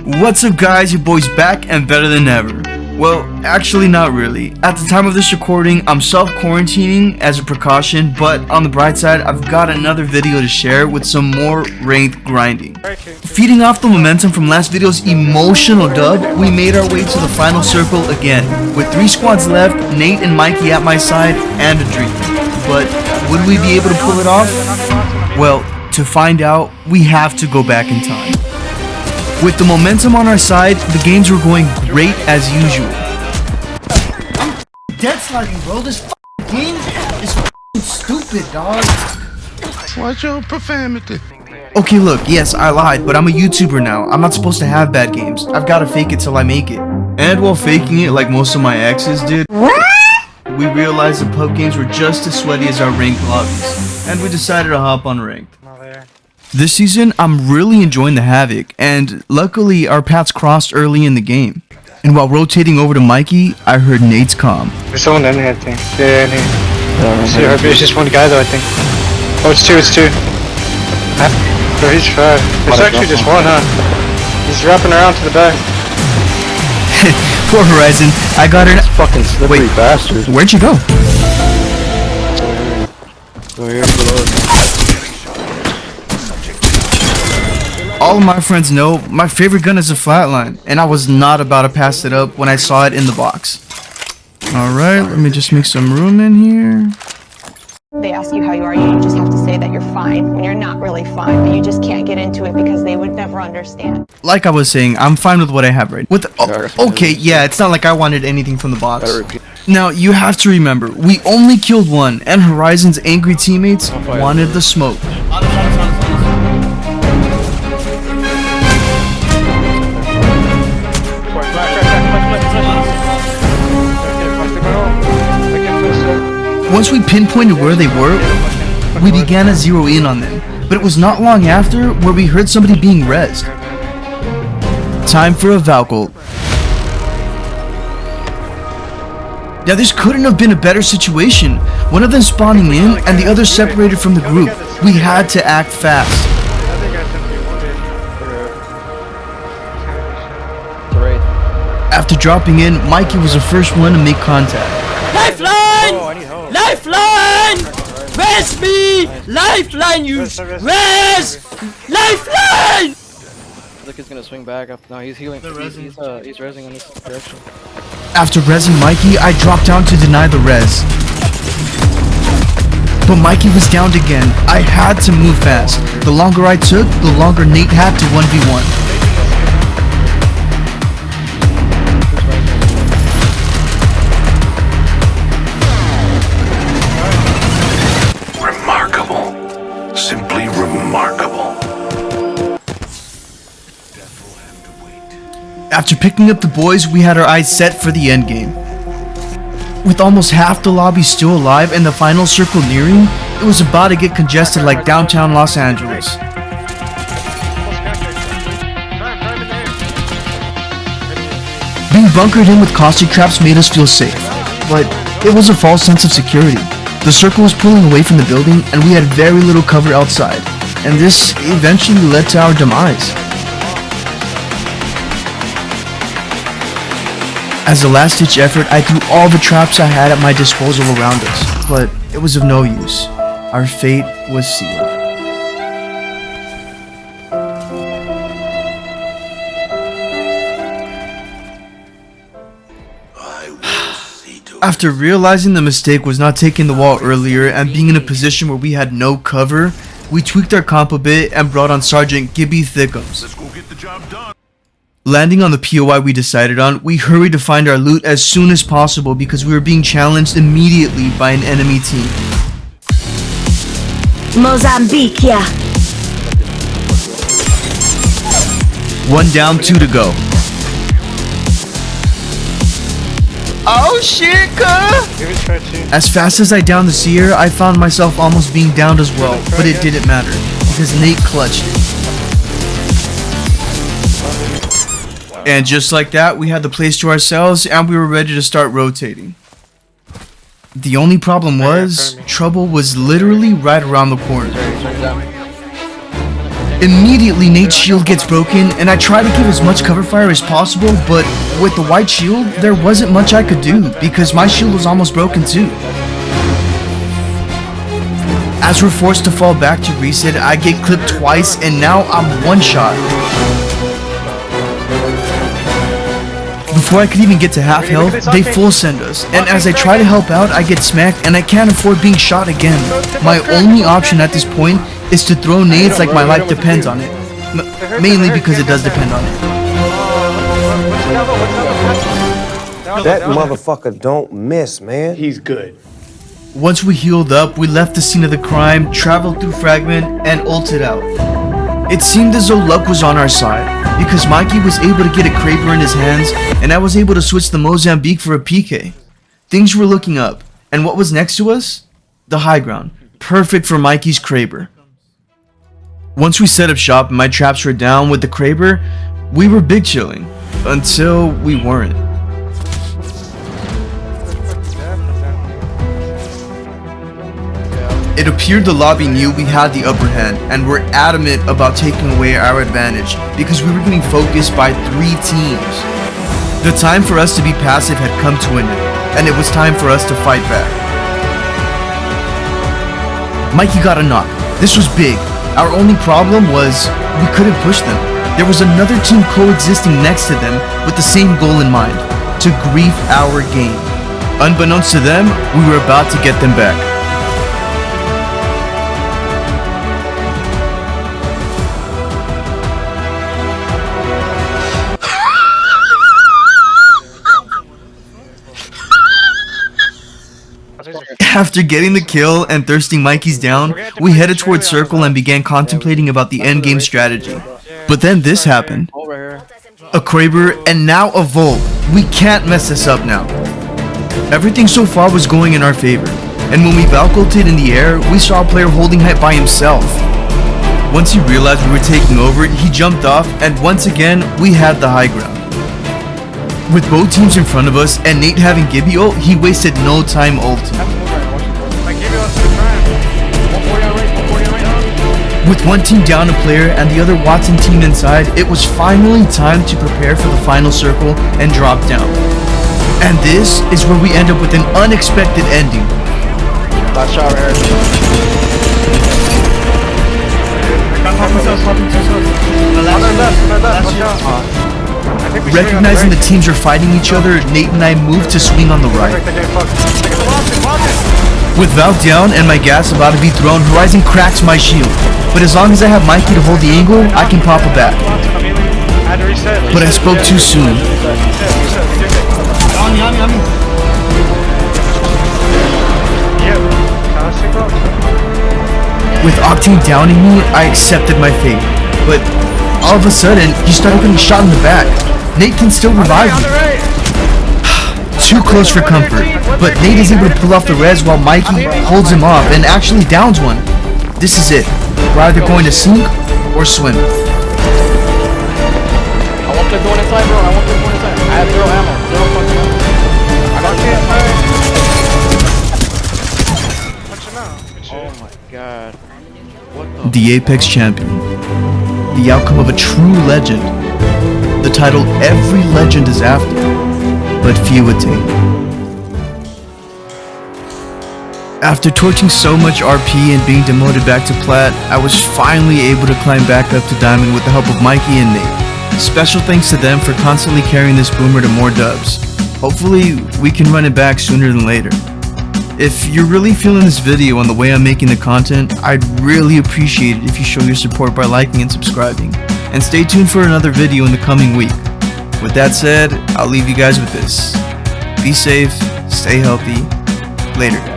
What's up guys, your boy's back and better than ever. Well, actually not really. At the time of this recording, I'm self-quarantining as a precaution, but on the bright side, I've got another video to share with some more ranked grinding. Feeding off the momentum from last video's emotional dub, we made our way to the final circle again, with 3 squads left, Nate and Mikey at my side, and a dream. But would we be able to pull it off? Well, to find out, we have to go back in time. With the momentum on our side, the games were going great as usual. I'm dead sliding, bro. This game is stupid, dog. Watch your profanity. Okay, look, yes, I lied, but I'm a YouTuber now. I'm not supposed to have bad games. I've got to fake it till I make it. And while faking it like most of my exes did, we realized the pub games were just as sweaty as our ranked lobbies, and we decided to hop on ranked. This season, I'm really enjoying the Havoc, and luckily our paths crossed early in the game. And while rotating over to Mikey, I heard Nate's comm. There's someone in here, I think. Yeah, in here. It's just one guy though, I think. Oh, it's two. Bro, he's far. It's actually just one, huh? He's wrapping around to the back. Poor Horizon, I got her. Fucking slippery bastard. Where'd you go? Go here below. All of my friends know my favorite gun is a flatline, and I was not about to pass it up when I saw it in the box. Alright, let me just make some room in here. They ask you how you are, you just have to say that you're fine when you're not really fine, but you just can't get into it because they would never understand. Like I was saying, I'm fine with what I have right now. Okay, yeah, it's not like I wanted anything from the box. Now, you have to remember, we only killed one, and Horizon's angry teammates wanted the smoke. Once we pinpointed where they were, we began to zero in on them, but it was not long after where we heard somebody being rezzed. Time for a Valkyl. Now this couldn't have been a better situation. One of them spawning in and the other separated from the group. We had to act fast. After dropping in, Mikey was the first one to make contact. Lifeline! Lifeline! Res me! Lifeline, you! Res! Lifeline! Look, he's gonna swing back up. No, he's healing. He's resing in this direction. After resing Mikey, I dropped down to deny the res. But Mikey was downed again. I had to move fast. The longer I took, the longer Nate had to 1v1. Simply remarkable. After picking up the boys, we had our eyes set for the endgame. With almost half the lobby still alive and the final circle nearing, it was about to get congested like downtown Los Angeles. Being bunkered in with caustic traps made us feel safe, but it was a false sense of security. The circle was pulling away from the building, and we had very little cover outside, and this eventually led to our demise. As a last-ditch effort, I threw all the traps I had at my disposal around us, but it was of no use. Our fate was sealed. After realizing the mistake was not taking the wall earlier and being in a position where we had no cover, we tweaked our comp a bit and brought on Sergeant Gibby Thickums. Let's go get the job done. Landing on the POI we decided on, we hurried to find our loot as soon as possible because we were being challenged immediately by an enemy team. Mozambique, yeah. 1 down, 2 to go. Oh shit, cuh! As fast as I downed the seer, I found myself almost being downed as well, but it didn't matter, because Nate clutched it. And just like that, we had the place to ourselves, and we were ready to start rotating. The only problem was, trouble was literally right around the corner. Immediately, Nate's shield gets broken, and I try to give as much cover fire as possible, but with the white shield, there wasn't much I could do, because my shield was almost broken too. As we're forced to fall back to reset, I get clipped twice, and now I'm one shot. Before I could even get to half health, they full send us, and as I try to help out, I get smacked, and I can't afford being shot again. My only option at this point is to throw nades like my life depends on it. Mainly because it does depend on it. That motherfucker don't miss, man. He's good. Once we healed up, we left the scene of the crime, traveled through Fragment, and ulted out. It seemed as though luck was on our side, because Mikey was able to get a Kraber in his hands, and I was able to switch the Mozambique for a PK. Things were looking up, and what was next to us? The high ground. Perfect for Mikey's Kraber. Once we set up shop and my traps were down with the Kraber, we were big chilling, until we weren't. It appeared the lobby knew we had the upper hand and were adamant about taking away our advantage because we were getting focused by 3 teams. The time for us to be passive had come to an end, and it was time for us to fight back. Mikey got a knock. This was big. Our only problem was we couldn't push them. There was another team coexisting next to them with the same goal in mind, to grief our game. Unbeknownst to them, we were about to get them back. After getting the kill and thirsting Mikey's down, we headed towards Circle and began contemplating about the endgame strategy. But then this happened. A Kraber and now a Volt. We can't mess this up now. Everything so far was going in our favor, and when we Valk-ulted in the air, we saw a player holding height by himself. Once he realized we were taking over, he jumped off, and once again, we had the high ground. With both teams in front of us and Nate having Gibby ult, he wasted no time ulting. With one team down a player and the other Watson team inside, it was finally time to prepare for the final circle and drop down. And this is where we end up with an unexpected ending. Last shot right Recognizing the teams are fighting each other, Nate and I moved to swing on the right. With Valk down and my gas about to be thrown, Horizon cracks my shield. But as long as I have Mikey to hold the angle, I can pop a bat. But I spoke too soon. With Octane downing me, I accepted my fate. But all of a sudden, he started getting shot in the back. Nate can still revive me. Too close for comfort, but Nate is able to pull off the res while Mikey holds him off and actually downs one. This is it. We're either going to sink or swim. I want them going inside, bro. I want them going inside. I have 0 ammo. 0 fucking ammo. I got oh my god. What the Apex Champion. The outcome of a true legend. The title every legend is after, but few attain. After torching so much RP and being demoted back to Plat, I was finally able to climb back up to Diamond with the help of Mikey and Nate. Special thanks to them for constantly carrying this boomer to more dubs. Hopefully, we can run it back sooner than later. If you're really feeling this video and the way I'm making the content, I'd really appreciate it if you show your support by liking and subscribing. And stay tuned for another video in the coming week. With that said, I'll leave you guys with this. Be safe, stay healthy, later.